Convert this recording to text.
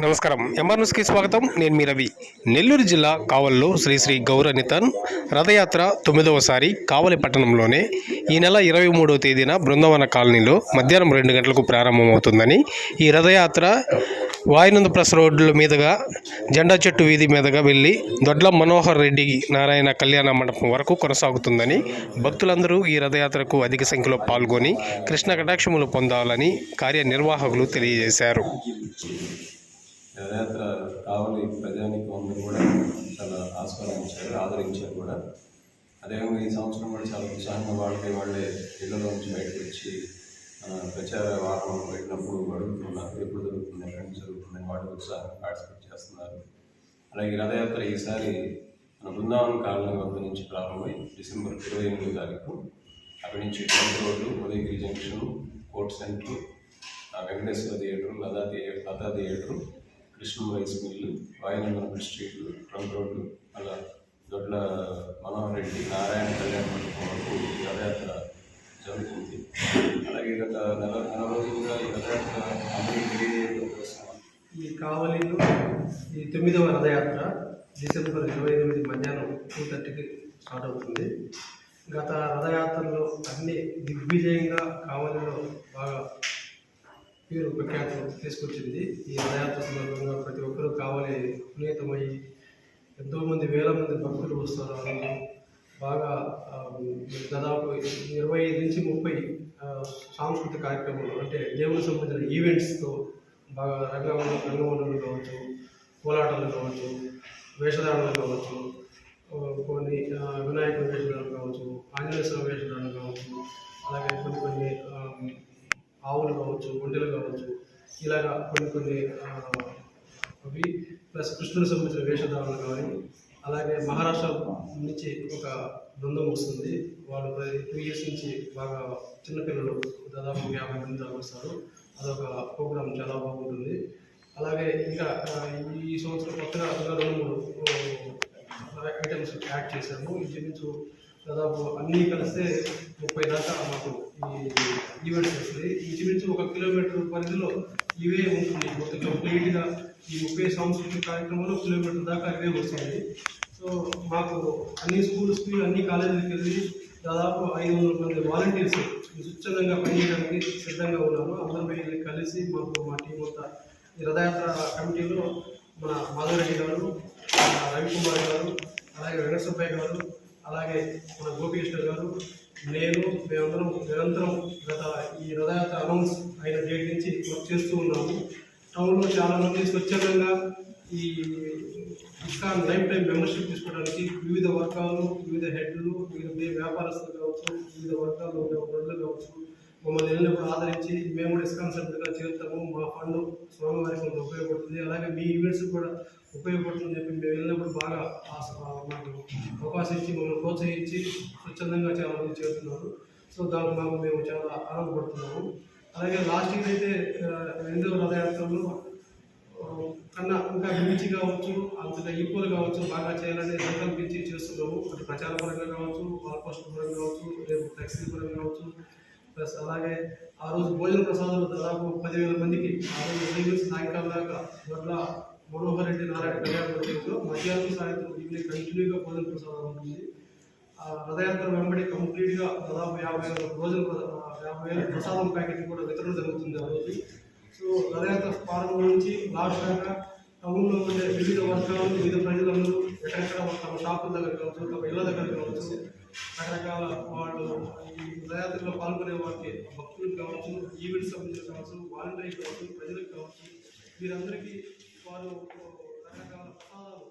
నమస్కారం. ఎంఆర్ న్యూస్కి స్వాగతం. నేను మీ రవి. నెల్లూరు జిల్లా కావల్లో శ్రీ శ్రీ గౌరనితన్ రథయాత్ర 9వసారి కావలి పట్టణంలోనే ఈ నెల 23వ తేదీన బృందావన కాలనీలో మధ్యాహ్నం 2 గంటలకు ప్రారంభమవుతుందని, ఈ రథయాత్ర వాయునంద ప్రెస్ రోడ్ల మీదుగా జెండా చెట్టు వీధి మీదుగా వెళ్ళి దొడ్ల మనోహర్ రెడ్డి నారాయణ కళ్యాణ మండపం వరకు కొనసాగుతుందని, భక్తులందరూ ఈ రథయాత్రకు అధిక సంఖ్యలో పాల్గొని కృష్ణ కటాక్షములు పొందాలని కార్యనిర్వాహకులు తెలియజేశారు. రథయాత్ర కావలి ప్రజానికం అందరూ కూడా చాలా ఆదరించారు కూడా. అదేవిధంగా ఈ సంవత్సరం కూడా చాలా ఉత్సాహంగా వాళ్ళే ఇళ్లలోంచి బయటకు వచ్చి ప్రచార వాహనం పెట్టినప్పుడు అడుగుతున్నారు, ఎప్పుడు జరుగుతుంది, ఎక్కడి జరుగుతుందని వాళ్ళు ఉత్సాహంగా పార్టిసిపేట్ చేస్తున్నారు. అలాగే రథయాత్ర ఈసారి మన బృందావన కాలనీ వద్ద నుంచి ప్రారంభమై డిసెంబర్ 28వ తారీఖు అక్కడి నుంచి trunk road, Udayagiri junction, court centre, Venkateswara theatre, Latha theatre, Krishna rice mill, Vayunandana స్ట్రీట్లు, ట్రంక్ రోడ్డు, అలా దొడ్ల మనోహర్ రెడ్డి నారాయణ కళ్యాణ మండపం వరకు ఈ రథయాత్ర జరుగుతుంది. అలాగే గత నెల రోజులుగా ఈ రథయాత్ర అందరికీ తెలియజేయడం కోసం ఈ కావలిలో ఈ 9వ రథయాత్ర డిసెంబర్ 28 మధ్యాహ్నం 2:30కి స్టార్ట్ అవుతుంది. గత రథయాత్రలో అన్ని దిగ్విజయంగా కావలిలో బాగా పేరు ప్రఖ్యాతులు తీసుకొచ్చింది. ఈ రథయాత్ర సందర్భంగా ప్రతి ఒక్కరూ కావలి పునీతమై ఎంతోమంది వేల మంది భక్తులు వస్తారు. బాగా దాదాపు 25 నుంచి 30 సాంస్కృతిక కార్యక్రమాలు, అంటే దేవునికి సంబంధించిన ఈవెంట్స్తో బాగా రంగవల్లులు కావచ్చు, కోలాటాలు కావచ్చు, వేషధారణలు కావచ్చు, కొన్ని వినాయకుడి వేషధారణలు కావచ్చు, ఆంజనేయ స్వామి వేషధారణలు కావచ్చు, అలాగే కొన్ని ఆవులు కావచ్చు, ఒంటెలు కావచ్చు, ఇలాగా కొన్ని అవి ప్లస్ కృష్ణుడికి సంబంధించిన వేషధారణలు కానీ. అలాగే మహారాష్ట్ర నుంచి ఒక బృందం వస్తుంది. వాళ్ళు 2 ఇయర్స్ నుంచి బాగా చిన్నపిల్లలు దాదాపు 50 మంది దాకా వస్తారు. అదొక ప్రోగ్రాం చాలా బాగుంటుంది. అలాగే ఇంకా ఈ సంవత్సరం కొత్తగా 2-3 ఐటమ్స్ యాడ్ చేశాము. ఇంచుమించు దాదాపు అన్నీ కలిస్తే 30 దాకా మాకు ఈ ఈవెంట్స్ వస్తుంది. ఇంచుమించు 1 కిలోమీటర్ పరిధిలో ఇవే ఉంటుంది. మొత్తం కంప్లీట్గా ఈ 30 సాంస్కృతిక కార్యక్రమాలు 1 కిలోమీటర్ దాకా ఇవే వస్తుంది. సో మాకు అన్ని స్కూల్స్కి, అన్ని కాలేజీలకు వెళ్ళి దాదాపు 500 మంది వాలంటీర్స్ స్వచ్ఛందంగా పనిచేయడానికి సిద్ధంగా ఉన్నారు. అందరూ వెళ్ళి కలిసి మా టీం అంతా ఈ రథయాత్ర కమిటీలో మన మాధవరెడ్డి గారు, రవికుమార్ గారు, అలాగే వెంకటసుబ్బయ్య గారు, అలాగే మన గోపికృష్ణ గారు, మేమందరం నిరంతరం గత ఈ రథయాత్ర అనౌన్స్ అయిన డేట్ నుంచి వర్క్ చేస్తూ ఉన్నాము. టౌన్లో చాలామంది స్వచ్ఛందంగా ఈ ఇస్కాన్ లైఫ్ టైం మెంబర్షిప్ తీసుకోవడానికి వివిధ వర్గాలు, వివిధ హెడ్లు, వివిధ వ్యాపారస్తులు కావచ్చు, వివిధ వర్గాలు ప్రజలు కావచ్చు, మమ్మల్ని వెళ్ళినప్పుడు ఆదరించి మేము కూడా ఇస్కాన్ సభ్యులుగా చేరుతాము, మా ఫండ్ స్వామివారికి కొంత ఉపయోగపడుతుంది, అలాగే మీ ఈవెంట్స్ కూడా ఉపయోగపడుతుందని చెప్పి మేము వెళ్ళినప్పుడు బాగా మాకు అవకాశం ఇచ్చి మమ్మల్ని ప్రోత్సహించి స్వచ్ఛందంగా చాలా మంది చేరుతున్నారు. సో దానికి మేము చాలా ఆనందపడుతున్నాము. అలాగే లాస్ట్ ఇయర్ అయితే 2వ రథయాత్రలో కన్నా ఇంకా మించి కావచ్చు, అంతగా ఈక్వల్ కావచ్చు, బాగా చేయాలని సంకల్పించి చేస్తున్నాము. అటు ప్రచార పరంగా కావచ్చు, వాల్ పోస్టర్ పరంగా కావచ్చు, రేపు ఫ్లెక్సీ పరంగా కావచ్చు. ప్లస్ అలాగే ఆ రోజు భోజన ప్రసాదాలు దాదాపు 10,000 మందికి ఆ రోజు ఉదయం నుంచి సాయంకాలం దాకా వడ్ల మనోహర్ రెడ్డి నారాయణ కళ్యాణ మండపంలో మధ్యాహ్నం సాయంత్రం ఈవినింగ్ కంటిన్యూగా భోజన ప్రసాదం ఉంటుంది. రథయాత్ర వెంబడి కంప్లీట్గా దాదాపు 50,000 ప్రసాదం ప్యాకెట్ కూడా వితరణ జరుగుతుంది ఆ రోజు. సో రథయాత్ర ప్రారంభం నుంచి లాస్ట్ దాకా టౌన్లో ఉండే వివిధ వర్గాలు, వివిధ ప్రజలందరూ ఎక్కడెక్కడ తమ షాపుల దగ్గర కావచ్చు, తమ ఇళ్ళ దగ్గర కావచ్చు, రకరకాల వాళ్ళు ఈ రథయాత్రలో పాల్గొనే వారికి భక్తులకు కావచ్చు, ఈవెంట్స్ సంబంధించిన కావచ్చు, వాలంటీర్స్ కావచ్చు, ప్రజలకు కావచ్చు, వీరందరికీ వారు రకరకాల ప్రసాదాలు